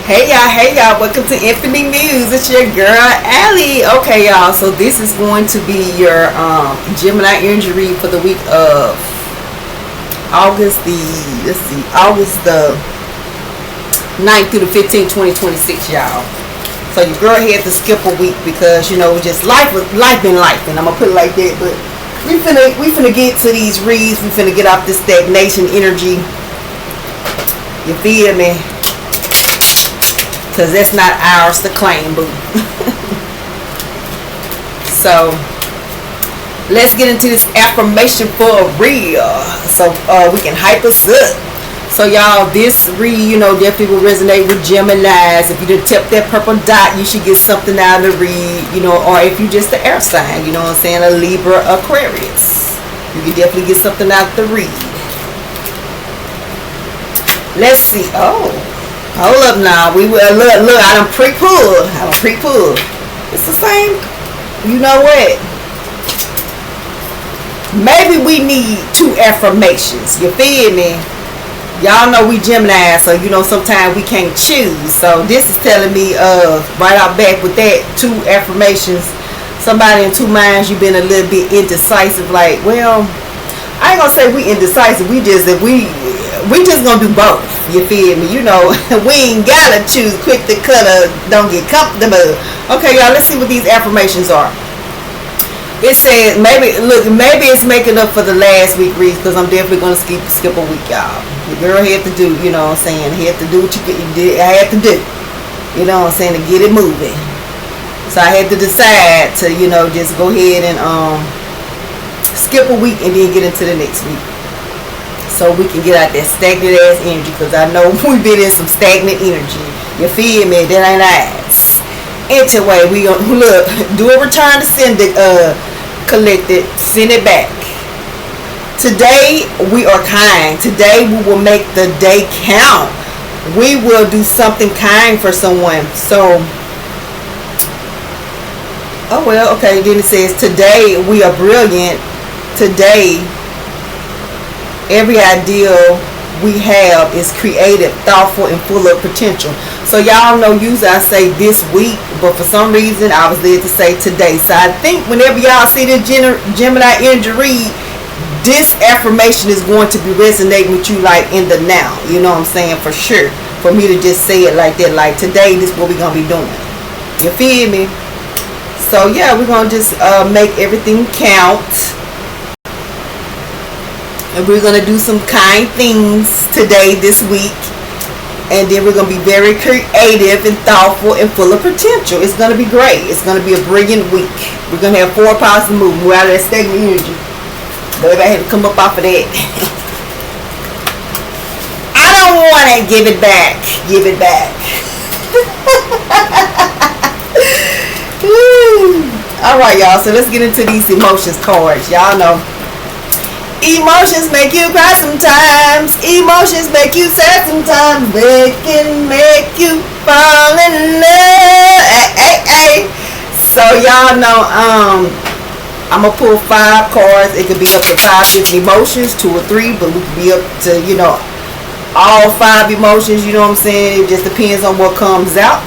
Hey y'all, welcome to Infinite News. It's your girl Allie. Okay y'all, so this is going to be your Gemini energy read for the week of August the 9th through the 15th, 2026, y'all. So your girl had to skip a week because just life been life, and I'm gonna put it like that. But we finna get to these reads. We finna get off this stagnation energy. You feel me? Because that's not ours to claim, boo. So let's get into this affirmation for real, so we can hype us up. So y'all, this read, definitely will resonate with Geminis. If you did tap that purple dot, you should get something out of the read, or if you just the air sign, what I'm saying, a Libra, Aquarius, you can definitely get something out of the read. Let's see. Oh, hold up now. We will look. I done pre-pulled. It's the same. You know what? Maybe we need two affirmations. You feel me? Y'all know we Gemini, so sometimes we can't choose. So this is telling me right out back with that, two affirmations. Somebody in two minds, you've been a little bit indecisive. Like, well, I ain't gonna say we indecisive. We just gonna do both. You feel me? We ain't gotta choose quick to cut or don't get comfortable. Okay, y'all, let's see what these affirmations are. It says maybe it's making up for the last week reads, because I'm definitely gonna skip a week, y'all. The girl had to do, had to do what you did. I had to do, to get it moving. So I had to decide to, just go ahead and skip a week and then get into the next week, so we can get out that stagnant ass energy. Because I know we've been in some stagnant energy. You feel me? That ain't nice. Anyway, we gonna look, do a return to send it, collect it, send it back. Today we are kind. Today we will make the day count. We will do something kind for someone. So, oh well, okay. Then it says today we are brilliant. Today every idea we have is creative, thoughtful, and full of potential. So y'all know usually I say this week, but for some reason I was led to say today. So I think whenever y'all see the Gemini energy read, this affirmation is going to be resonating with you like in the now. You know what I'm saying? For sure. For me to just say it like that, like today, this is what we're going to be doing. You feel me? So yeah, we're going to just make everything count. And we're going to do some kind things today, this week. And then we're going to be very creative and thoughtful and full of potential. It's going to be great. It's going to be a brilliant week. We're going to have 4 positive movements. We're out of that stagnant energy. But I had to come up off of that. I don't want to give it back. Give it back. Alright, y'all. So let's get into these emotions cards. Y'all know. Emotions make you cry sometimes. Emotions make you sad sometimes. They can make you fall in love. So y'all know I'm gonna pull 5 cards. It could be up to 5 different emotions, 2 or 3, but we could be up to all 5 emotions. You know what I'm saying? It just depends on what comes out.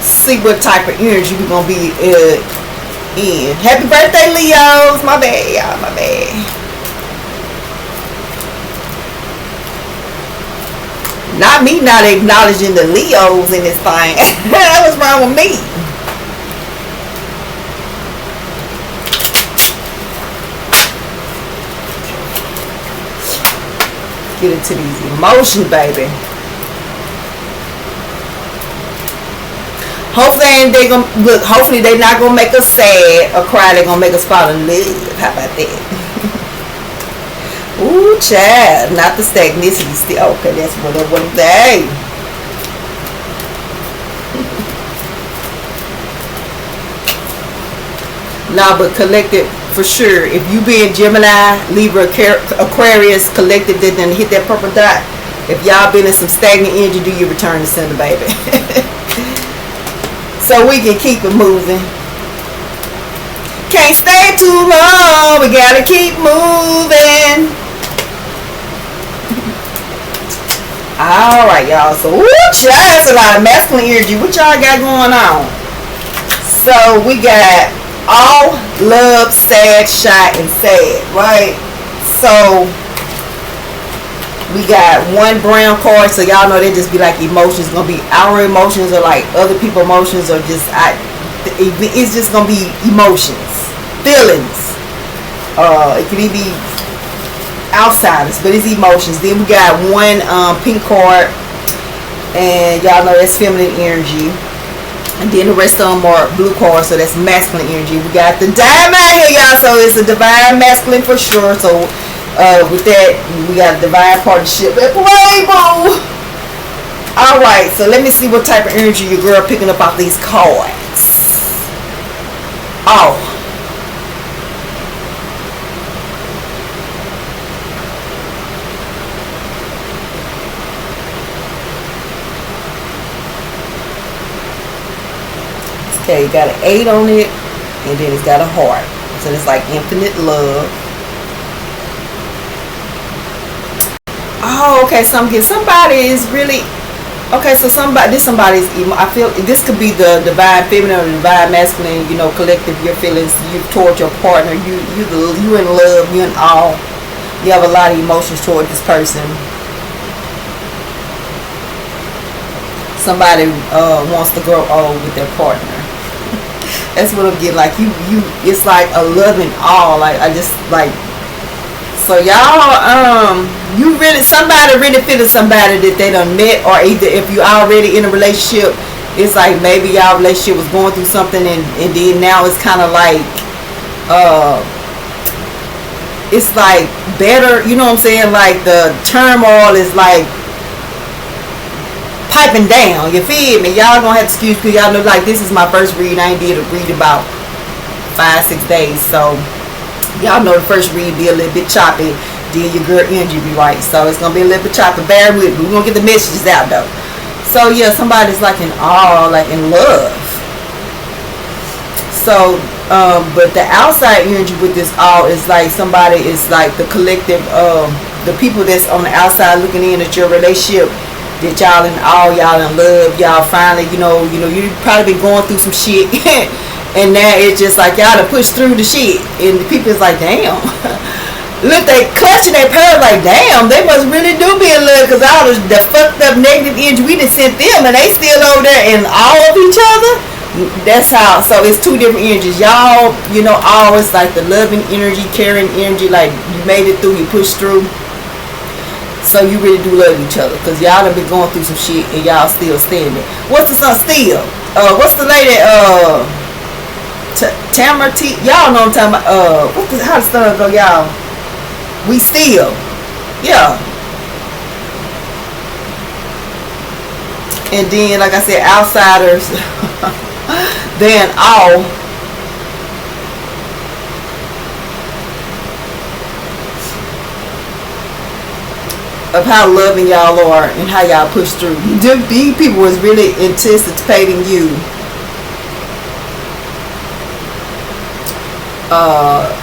See what type of energy we're gonna be in. Happy birthday, Leos. My bad, y'all. My bad. Not me not acknowledging the Leos in this thing. What's wrong with me? Get into these emotions, baby. Hopefully they're not gonna make us sad or cry. They're gonna make us fall in love. How about that? Ooh, child. Not the stagnicity still. Okay, that's what I want to say. Nah, but collective for sure. If you being Gemini, Libra, Aquarius, collective, then hit that purple dot. If y'all been in some stagnant energy, do your return to sender, baby. So we can keep it moving. Can't stay too long. We gotta keep moving. Alright, y'all. So, that's a lot of masculine energy. What y'all got going on? So, we got all, love, sad, shy, and sad, right? So, we got one brown card. So, y'all know they just be like emotions. It's going to be our emotions or like other people's emotions or just, it's just going to be emotions, feelings. It could even be outsiders, but it's emotions. Then we got one pink card, and y'all know that's feminine energy. And then the rest of them are blue cards, so that's masculine energy. We got the diamond here, y'all, so it's a divine masculine for sure. So with that, we got a divine partnership at play, boo. Alright, so let me see what type of energy your girl picking up off these cards. Oh, okay, you got an 8 on it, and then it's got a heart. So it's like infinite love. Oh, okay, so I'm getting somebody is really, okay, so somebody's, I feel this could be the divine feminine or the divine masculine, you know, collective, your feelings, you toward your partner, you in love, you in awe. You have a lot of emotions toward this person. Somebody wants to grow old with their partner. That's what I'm getting. Like you it's like a love and all. Like I just like, so y'all you really, somebody really feeling somebody that they done met, or either if you already in a relationship, it's like maybe y'all relationship was going through something and then now it's kind of like it's like better, you know what I'm saying, like the turmoil is like piping down, you feel me? Y'all gonna have to excuse me, y'all know like this is my first read. I ain't did a read about 5-6 days, so y'all know the first read be a little bit choppy, then your girl energy be right, so it's gonna be a little bit choppy. Bear with me, we're gonna get the messages out though. So yeah, somebody's like in awe, like in love. So but the outside energy with this all is like somebody is like the collective, the people that's on the outside looking in at your relationship, that y'all in all, y'all in love, y'all finally, you know, you probably been going through some shit and now it's just like y'all to push through the shit, and the people is like, damn. Look, they clutching their pearl like, damn, they must really do be in love, because all the fucked up negative energy we done sent them and they still over there in all of each other. That's how, so it's two different energies. Y'all, you know, always like the loving energy, caring energy, like you made it through, you pushed through. So you really do love each other, because y'all done been going through some shit and y'all still standing. What's the son still? What's the lady, Tamara T? Y'all know what I'm talking about. How the sun go, y'all? We still. Yeah. And then, like I said, outsiders, then all. Of how loving y'all are and how y'all push through. These people was really anticipating you.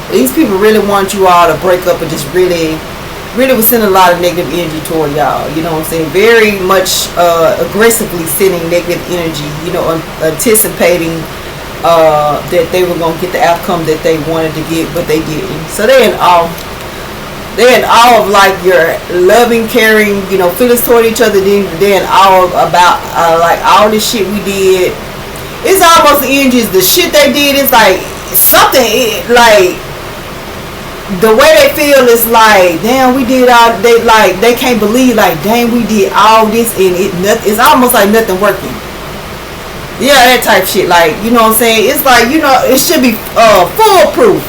These people really want you all to break up and just really was sending a lot of negative energy toward y'all. You know what I'm saying? Very much aggressively sending negative energy, you know, anticipating that they were going to get the outcome that they wanted to get, but they didn't. So they're in awe of like your loving, caring, you know, feelings toward each other. Then all about like all this shit we did. It's almost the energy, the shit they did is like something, like the way they feel is like, damn, we did all, they can't believe, like, damn, we did all this and it's almost like nothing working. Yeah, that type shit, like, you know what I'm saying? It's like, you know, it should be foolproof.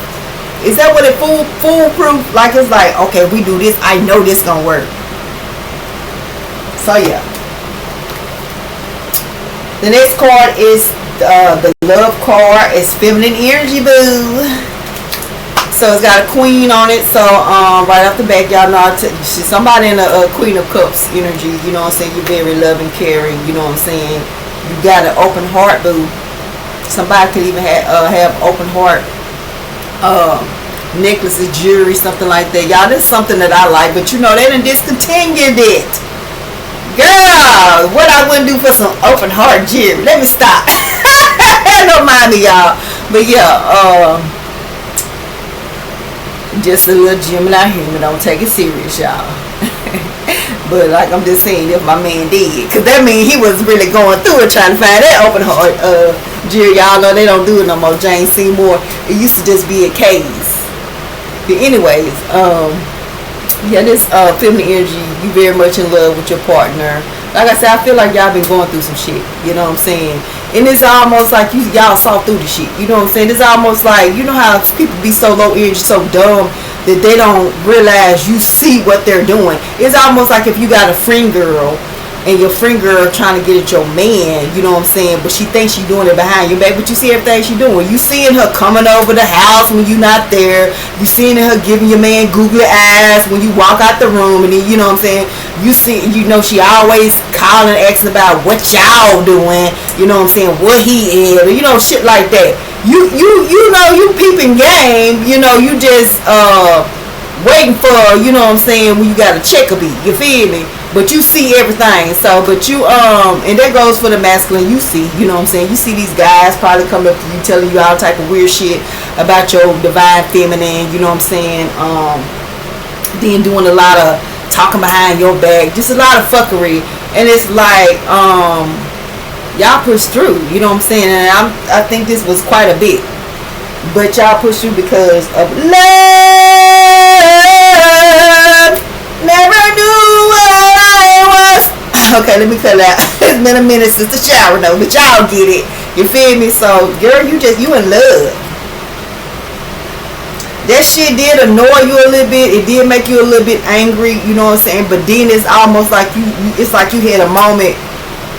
Is that what it foolproof? Like, it's like, okay, we do this, I know this gonna work. So yeah. The next card is the love card. It's feminine energy, boo. So it's got a queen on it. So right off the back, y'all know she's somebody in a queen of cups energy. You know what I'm saying? You're very loving, caring. You know what I'm saying? You got an open heart, boo. Somebody could even have open heart. necklaces, jewelry, something like that. Y'all, that's something that I like, but you know, they done discontinued it. Girl, what I wouldn't do for some open heart jewelry. Let me stop. Don't mind me, y'all. But yeah, just a little Gemini humor. Don't take it serious, y'all. But like I'm just saying, if my man did, because that means he was really going through it trying to find that open heart jewelry. Y'all know they don't do it no more. Jane Seymour. It used to just be a case. But anyways, yeah, this feminine energy, you very much in love with your partner. Like I said, I feel like y'all been going through some shit. You know what I'm saying? And it's almost like y'all saw through the shit. You know what I'm saying? It's almost like, you know how people be so low energy, so dumb, that they don't realize you see what they're doing. It's almost like if you got a friend girl, and your friend girl trying to get at your man, you know what I'm saying, but she thinks she doing it behind your back, but you see everything she doing. You seeing her coming over the house when you not there. You seeing her giving your man googly eyes when you walk out the room, and then, you know what I'm saying, you see, you know, she always calling and asking about what y'all doing, you know what I'm saying, what he is, or, you know, shit like that. You know, you peeping game, you know, you just waiting for, you know what I'm saying, when you got a check a beat, you feel me? But you see everything. So, but you, and that goes for the masculine. You see, you know what I'm saying, you see these guys probably coming up to you, telling you all type of weird shit about your divine feminine, you know what I'm saying, then doing a lot of talking behind your back, just a lot of fuckery. And it's like, y'all push through, you know what I'm saying, and I think this was quite a bit, but y'all push through because of love. Never knew what I was. Okay, let me cut it out. It's been a minute since the shower, though, but y'all get it. You feel me? So, girl, you in love. That shit did annoy you a little bit. It did make you a little bit angry, you know what I'm saying? But then it's almost like it's like you had a moment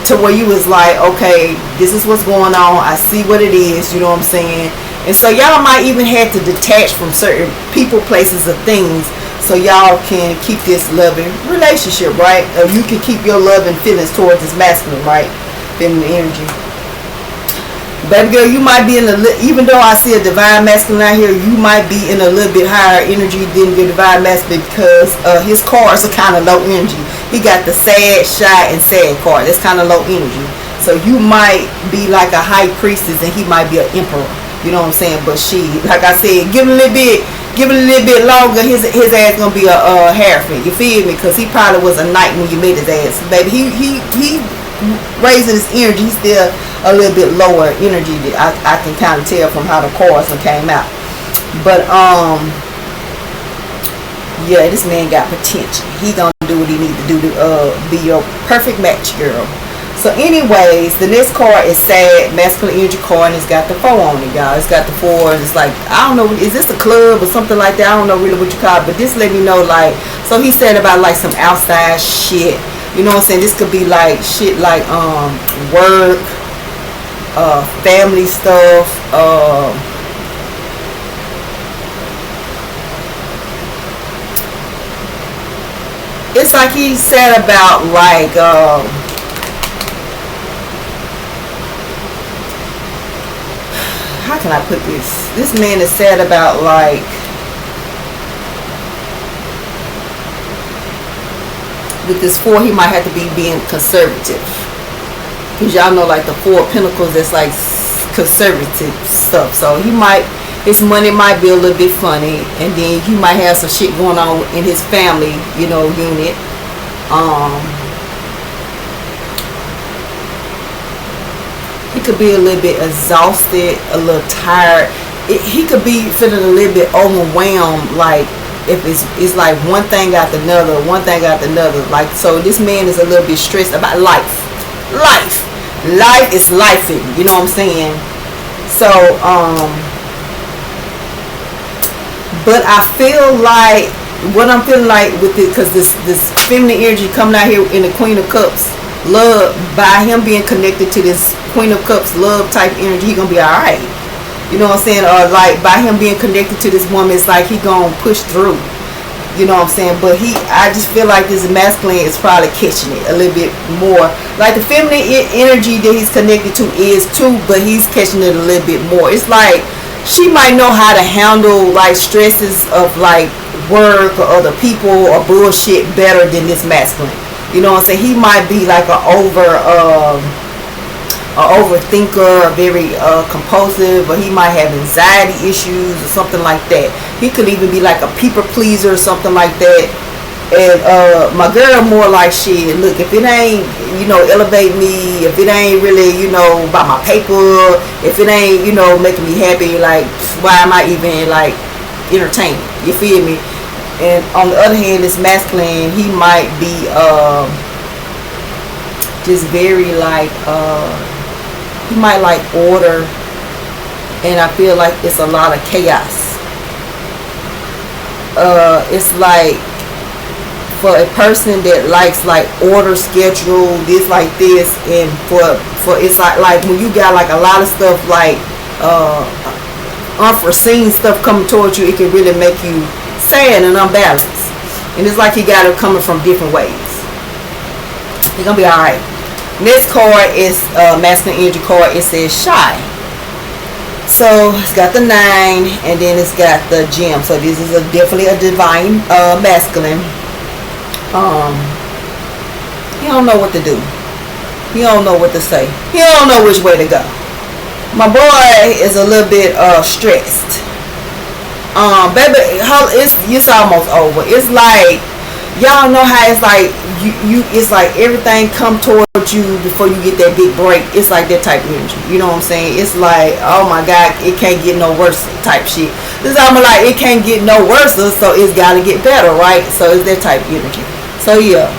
to where you was like, okay, this is what's going on. I see what it is, you know what I'm saying? And so y'all might even have to detach from certain people, places, or things, so y'all can keep this loving relationship, right? Or you can keep your love and feelings towards this masculine, right? Feminine energy. Baby girl, you might be in a, even though I see a divine masculine out here, you might be in a little bit higher energy than your divine masculine, because his cards are kind of low energy. He got the sad, shy, and sad card. That's kind of low energy. So you might be like a high priestess, and he might be an emperor. You know what I'm saying? But she, like I said, give it a little bit longer, his ass gonna be a Hierophant. You feel me? Because he probably was a knight when you made his ass, baby. He raising his energy. He's still a little bit lower energy. I can kind of tell from how the cards came out. But yeah, this man got potential. He gonna do what he need to do to be your perfect match, girl. So anyways, the next card is sad, masculine energy card, and it's got the 4 on it, y'all. It's got the 4. It's like, I don't know, is this a club or something like that? I don't know really what you call it, but this let me know, like, so he said about like some outside shit. You know what I'm saying? This could be like shit like work, family stuff, it's like he said about like how can I put this? This man is sad about like with this 4, he might have to be being conservative, because y'all know like the 4 of Pentacles, that's like conservative stuff. So he might, his money might be a little bit funny, and then he might have some shit going on in his family, you know, unit. He could be a little bit exhausted, a little tired. He could be feeling a little bit overwhelmed, like if it's like one thing after another, like, so this man is a little bit stressed about life is lifing, you know what I'm saying? So but I feel like what I'm feeling like with it, because this feminine energy coming out here in the Queen of Cups, love, by him being connected to this Queen of Cups love type energy, he gonna be alright. You know what I'm saying? Or like by him being connected to this woman, it's like he gonna push through. You know what I'm saying? But I just feel like this masculine is probably catching it a little bit more. Like the feminine energy that he's connected to is too, but he's catching it a little bit more. It's like she might know how to handle like stresses of like work or other people or bullshit better than this masculine. You know what I'm saying? He might be like a overthinker, very compulsive, or he might have anxiety issues or something like that. He could even be like a people pleaser or something like that. And my girl more like, shit, look, if it ain't, you know, elevate me, if it ain't really, you know, about my paper, if it ain't, you know, making me happy, like, why am I even like entertaining? You feel me? And on the other hand, this masculine, he might be just very like he might like order, and I feel like it's a lot of chaos. It's like for a person that likes like order, schedule, this like this, and for it's like when you got like a lot of stuff like unforeseen stuff coming towards you, it can really make you sad and unbalanced. And it's like you got it coming from different ways. You're gonna be alright. Next card is masculine energy card. It says shy. So it's got the 9, and then it's got the gem. So this is definitely a divine masculine. He don't know what to do. He don't know what to say. He don't know which way to go. My boy is a little bit stressed. Baby, it's almost over. It's like, y'all know how it's like you it's like everything come towards you before you get that big break. It's like that type of energy. You know what I'm saying? It's like, oh my God, it can't get no worse type shit. This is almost like it can't get no worse, so it's gotta get better, right? So it's that type of energy. So yeah.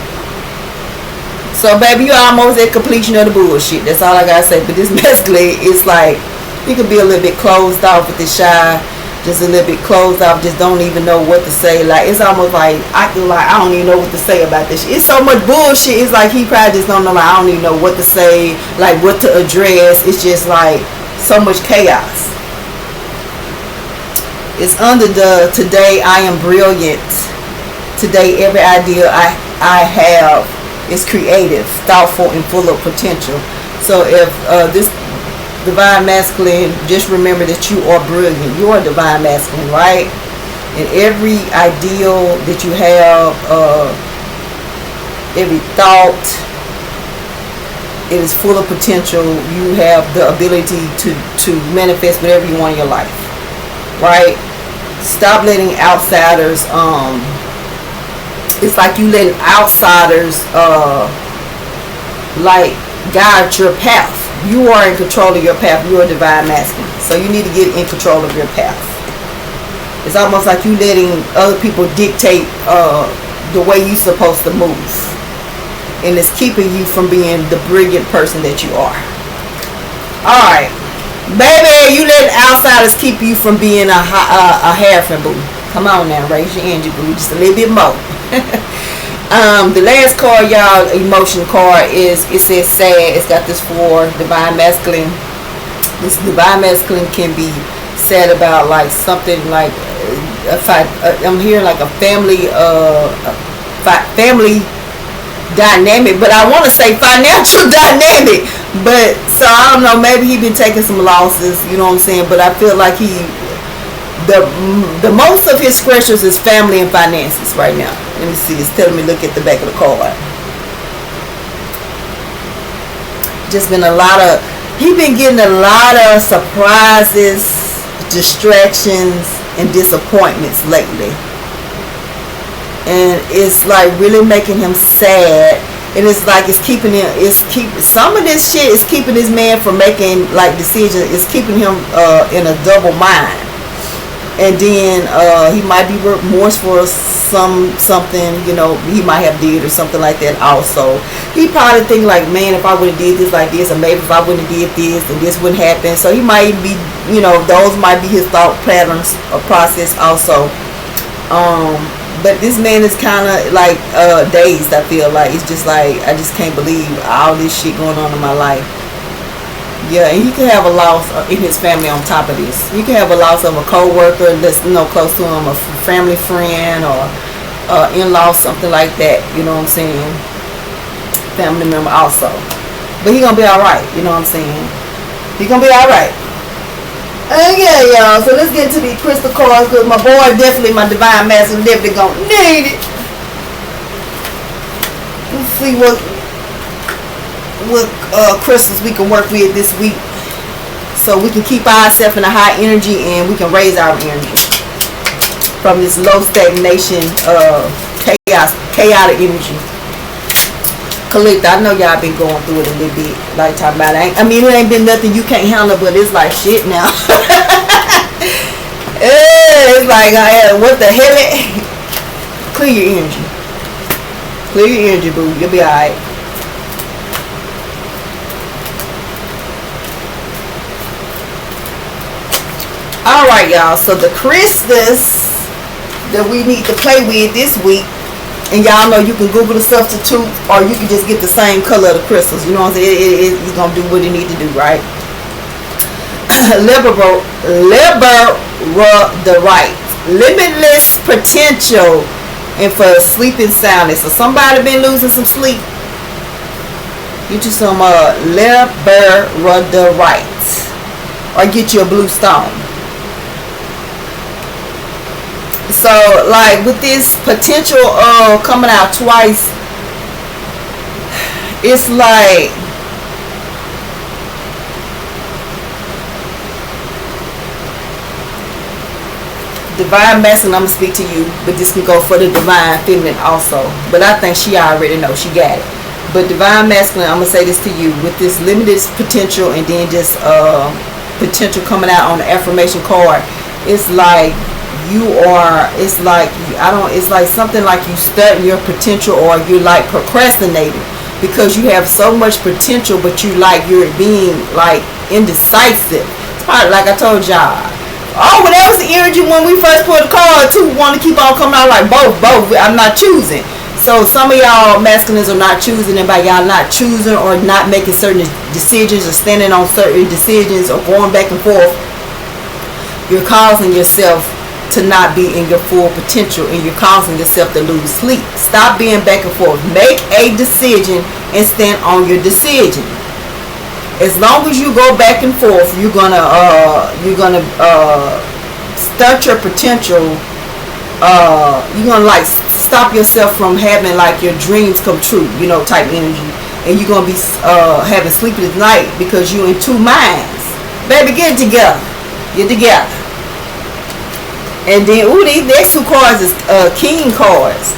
So baby, you almost at completion of the bullshit. That's all I gotta say. But this basically, it's like you could be a little bit closed off with the shy. Just a little bit closed off, just don't even know what to say. Like, it's almost like I feel like I don't even know what to say about this shit. It's so much bullshit. It's like he probably just don't know, like, I don't even know what to say, like what to address. It's just like so much chaos. It's under the today I am brilliant. Today every idea I have is creative, thoughtful, and full of potential. So if this divine masculine, just remember that you are brilliant. You are divine masculine, right? And every ideal that you have, every thought, it is full of potential. You have the ability to manifest whatever you want in your life, right? Stop letting outsiders it's like you letting outsiders like guide your path. You are in control of your path. You are divine masculine. So you need to get in control of your path. It's almost like you letting other people dictate the way you're supposed to move. And it's keeping you from being the brilliant person that you are. Alright. Baby, you let outsiders keep you from being a harassment boo. Come on now, raise your energy boo. Just a little bit more. The last card, y'all, emotion card, it says sad. It's got this for divine masculine. This divine masculine can be sad about like something like I'm hearing like a family dynamic, but I want to say financial dynamic. But so I don't know, maybe he been taking some losses, you know what I'm saying? But I feel like the most of his pressures is family and finances right now. Let me see, it's telling me look at the back of the card. Just been he been getting a lot of surprises, distractions, and disappointments lately. And it's like really making him sad. And it's like some of this shit is keeping this man from making like decisions. It's keeping him in a double mind. And then he might be remorseful for something, you know, he might have did or something like that also. He probably think like, man, if I would have did this like this, or maybe if I wouldn't have did this, then this wouldn't happen. So he might be, you know, those might be his thought patterns or process also. But this man is kind of like dazed, I feel like. It's just like, I just can't believe all this shit going on in my life. Yeah, and he could have a loss in his family on top of this. He could have a loss of a co-worker that's, you know, close to him, a family friend, or in-law, something like that. You know what I'm saying? Family member also. But he gonna be alright, you know what I'm saying? He gonna be alright. Okay, y'all. So let's get into these crystal cards because my boy definitely, my divine masculine, definitely gonna need it. Let's see what crystals we can work with this week, so we can keep ourselves in a high energy and we can raise our energy from this low stagnation, chaotic energy. Collector, I know y'all been going through it a little bit. Like talking about it. I mean, it ain't been nothing you can't handle, but it's like shit now. It's like, what the hell? Clear your energy. Clear your energy, boo. You'll be alright. Alright, y'all. So the crystals that we need to play with this week, and y'all know you can Google the substitute, or you can just get the same color of the crystals. You know what I'm saying? It's going to do what it need to do, right? Liberate. Limitless potential and for sleeping soundness. So somebody been losing some sleep. Get you some Liberate. Or get you a blue stone. So, like, with this potential coming out twice, it's like divine masculine, I'm going to speak to you, but this can go for the divine feminine also. But I think she already knows, she got it. But divine masculine, I'm going to say this to you, with this limited potential and then just potential coming out on the affirmation card, it's like it's like something like you studying your potential, or you're like procrastinating because you have so much potential, but you're being like indecisive. It's probably like I told y'all. Oh, well, that was the energy when we first put the card too. Want to keep on coming out like both. I'm not choosing. So some of y'all masculines are not choosing, and by y'all not choosing or not making certain decisions or standing on certain decisions or going back and forth, you're causing yourself to not be in your full potential, and you're causing yourself to lose sleep. Stop being back and forth. Make a decision and stand on your decision. As long as you go back and forth, you're gonna stunt your potential. You're gonna like stop yourself from having like your dreams come true, type energy, and you're gonna be having sleepless night because you're in two minds. Baby, get it together. Get together. And then, these next two cards is king cards.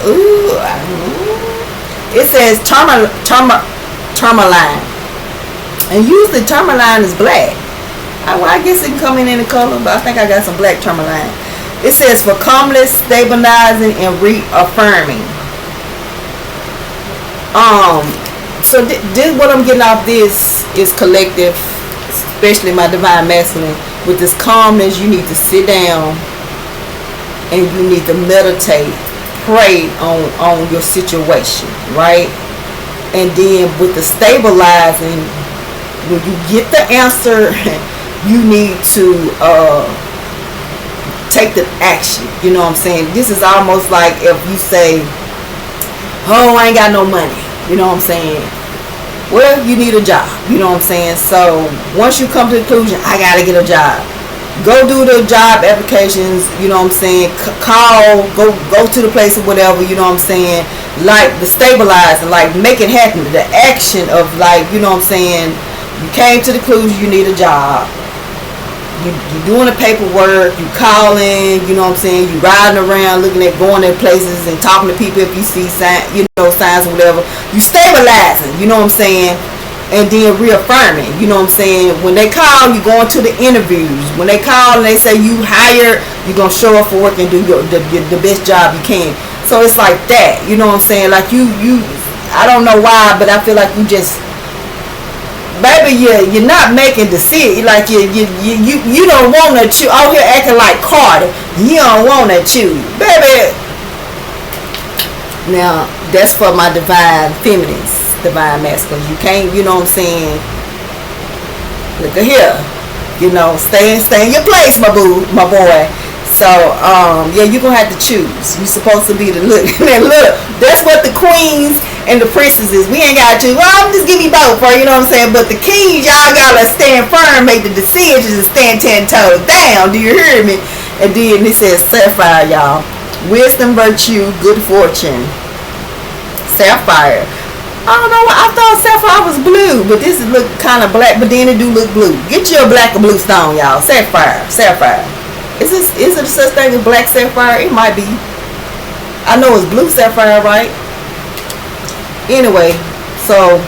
It says tourmaline. And usually tourmaline is black. I guess it can come in any color, but I think I got some black tourmaline. It says for calmness, stabilizing, and reaffirming. So this, what I'm getting off this is collective, especially my divine masculine. With this calmness, you need to sit down and you need to meditate, pray on your situation, right? And then with the stabilizing, when you get the answer, you need to take the action. You know what I'm saying? This is almost like if you say, oh, I ain't got no money. You know what I'm saying? Well, you need a job. You know what I'm saying? So once you come to the conclusion, I gotta get a job. Go do the job applications, you know what I'm saying? Call, go to the place or whatever, you know what I'm saying? Like the stabilizing, like make it happen. The action of like, you know what I'm saying? You came to the conclusion you need a job. You're doing the paperwork, you calling, you know what I'm saying? You riding around, looking at going at places and talking to people if you see signs, signs or whatever. You stabilizing, you know what I'm saying? And then reaffirming, you know what I'm saying? When they call, you going to the interviews. When they call and they say you hired, you're going to show up for work and do the best job you can. So it's like that, you know what I'm saying? Like you I don't know why, but I feel like you just, baby, you're not making decisions. Like you don't want to choose. Out here acting like Carter. You don't want to choose, baby. Now that's for my divine feminines. Divine masculine. You can't, you know what I'm saying? Look at here. Stay in your place, my boy. So, yeah, you're gonna have to choose. You're supposed to be the look. Man, look, that's what the queens And the princesses, we ain't got to. Well, I'm just give you both, or you know what I'm saying. But the kings, y'all gotta stand firm, make the decisions, and stand 10 toes down. Do you hear me? And then it says sapphire, y'all. Wisdom, virtue, good fortune. Sapphire. I don't know. I thought sapphire was blue, but this look kind of black. But then it do look blue. Get you a black or blue stone, y'all. Sapphire. Sapphire. Is it such thing as black sapphire? It might be. I know it's blue sapphire, right? Anyway, so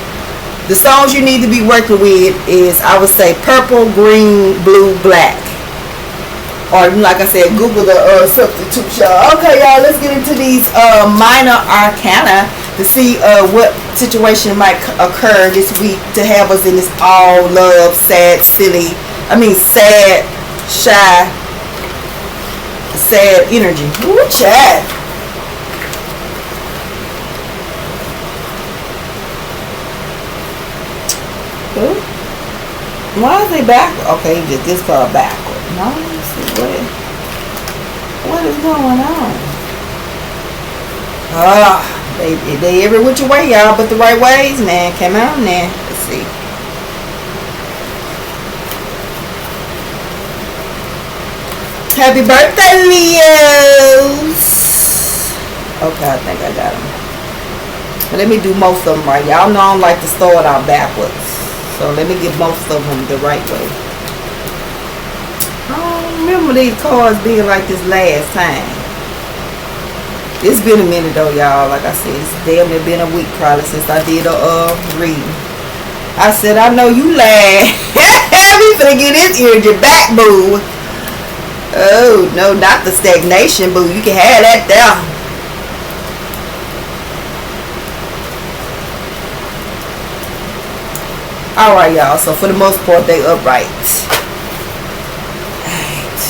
the stones you need to be working with is, I would say, purple, green, blue, black. Or like I said, Google the substitutes, y'all. Okay, y'all, let's get into these minor arcana to see what situation might occur this week to have us in this all love, sad, silly, sad, shy, sad energy. Ooh, chat. Why is it backward? Okay, this card backward. No, let's see what is going on. They every which way, y'all, but the right ways, man. Come on now. Let's see. Happy birthday, Leos. Okay, I think I got them. But let me do most of them right. Y'all know I don't like to start out backwards. So let me get most of them the right way. I don't remember these cards being like this last time. It's been a minute though, y'all. Like I said, it's damn near been a week probably since I did a reading. I said, I know you laugh. We finna get this energy back, boo. Oh, no, not the stagnation, boo. You can have that there. Alright, y'all, so for the most part they upright. Alright.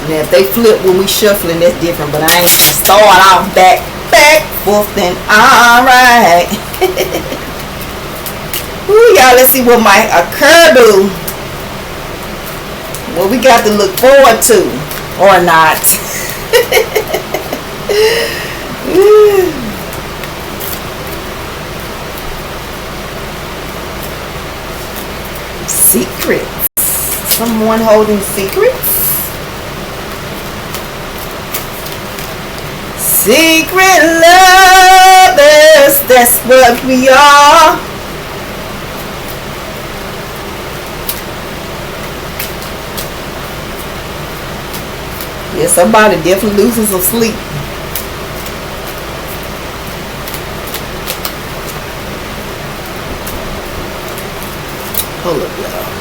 Now if they flip when we shuffling, that's different, but I ain't start off back, forth, then alright. Ooh, y'all, let's see what might occur, boo. What we got to look forward to, or not. Secrets. Someone holding secrets. Secret lovers, that's what we are. Yeah, somebody definitely losing some sleep. Hold up, y'all.